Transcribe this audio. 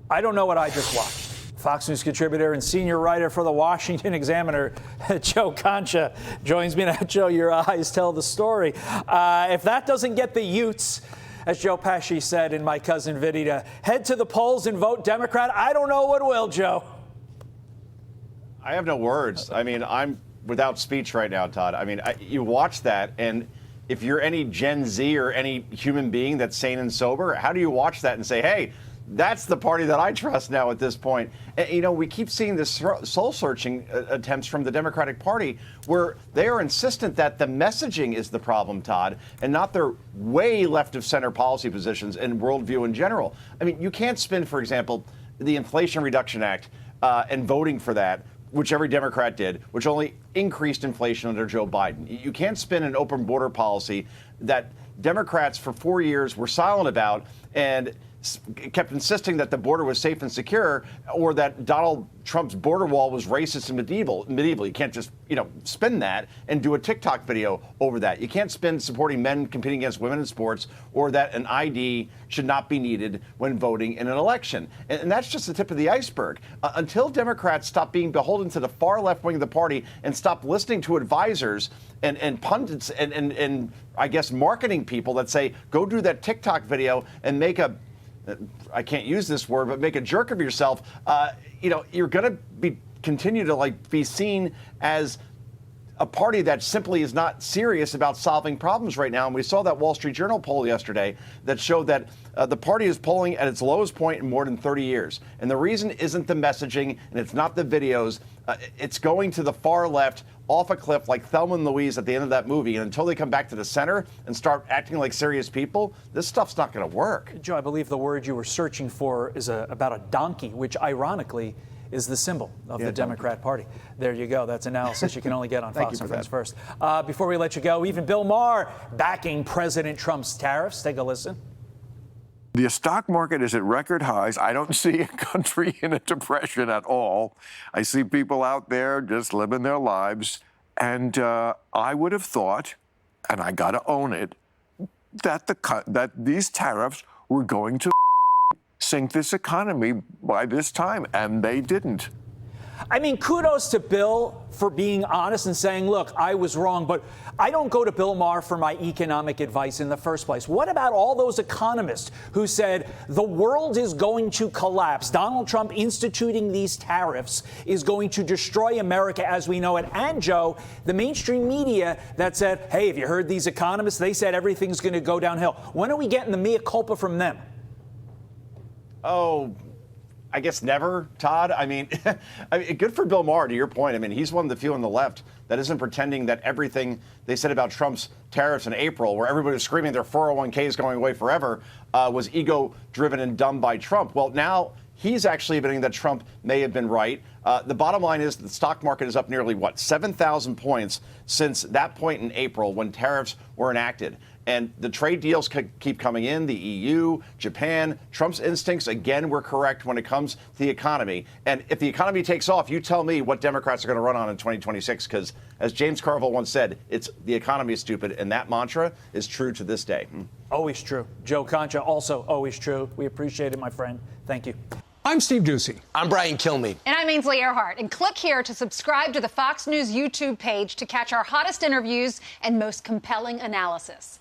I don't know what I just watched. Fox News contributor and senior writer for the Washington Examiner, Joe Concha, joins me now. Joe, your eyes tell the story. If that doesn't get the Utes, as Joe Pesci said in My Cousin Vinny, to head to the polls and vote Democrat, I don't know what will, Joe. I have no words. I mean, I'm without speech right now, Todd. I mean, you watch that, and if you're any Gen Z or any human being that's sane and sober, how do you watch that and say, hey, that's the party that I trust now at this point? And, you know, we keep seeing this soul-searching attempts from the Democratic Party where they are insistent that the messaging is the problem, Todd, and not their way left-of-center policy positions and worldview in general. I mean, you can't spin, for example, the Inflation Reduction Act and voting for that, which every Democrat did, which only increased inflation under Joe Biden. You can't spin an open border policy that Democrats for 4 years were silent about and kept insisting that the border was safe and secure, or that Donald Trump's border wall was racist and medieval. You can't just, spin that and do a TikTok video over that. You can't spin supporting men competing against women in sports, or that an ID should not be needed when voting in an election. And that's just the tip of the iceberg. Until Democrats stop being beholden to the far left wing of the party and stop listening to advisors and pundits and I guess marketing people that say, go do that TikTok video and make I can't use this word, but make a jerk of yourself, you're going to continue to be seen as a party that simply is not serious about solving problems right now. And we saw that Wall Street Journal poll yesterday that showed that the party is polling at its lowest point in more than 30 years. And the reason isn't the messaging and it's not the videos. It's going to the far left off a cliff like Thelma and Louise at the end of that movie. And until they come back to the center and start acting like serious people, this stuff's not going to work. Joe, I believe the word you were searching for is about a donkey, which ironically is the symbol of the Democrat Party. There you go. That's analysis you can only get on Fox and Friends First. Before we let you go, even Bill Maher backing President Trump's tariffs. Take a listen. The stock market is at record highs. I don't see a country in a depression at all. I see people out there just living their lives. And I would have thought, and I got to own it, that these tariffs were going to sink this economy by this time, and they didn't. I mean, kudos to Bill for being honest and saying, look, I was wrong, but I don't go to Bill Maher for my economic advice in the first place. What about all those economists who said the world is going to collapse? Donald Trump instituting these tariffs is going to destroy America as we know it. And, Joe, the mainstream media that said, hey, have you heard these economists? They said everything's going to go downhill. When are we getting the mea culpa from them? Oh, I guess never, Todd. I mean, good for Bill Maher, to your point. I mean, he's one of the few on the left that isn't pretending that everything they said about Trump's tariffs in April, where everybody was screaming their 401k is going away forever, was ego-driven and dumb by Trump. Well, now he's actually admitting that Trump may have been right. The bottom line is the stock market is up nearly, 7,000 points since that point in April when tariffs were enacted. And the trade deals keep coming in, the EU, Japan. Trump's instincts, again, were correct when it comes to the economy. And if the economy takes off, you tell me what Democrats are going to run on in 2026, because as James Carville once said, it's the economy is stupid. And that mantra is true to this day. Always true. Joe Concha, also always true. We appreciate it, my friend. Thank you. I'm Steve Doocy. I'm Brian Kilmeade. And I'm Ainsley Earhart. And click here to subscribe to the Fox News YouTube page to catch our hottest interviews and most compelling analysis.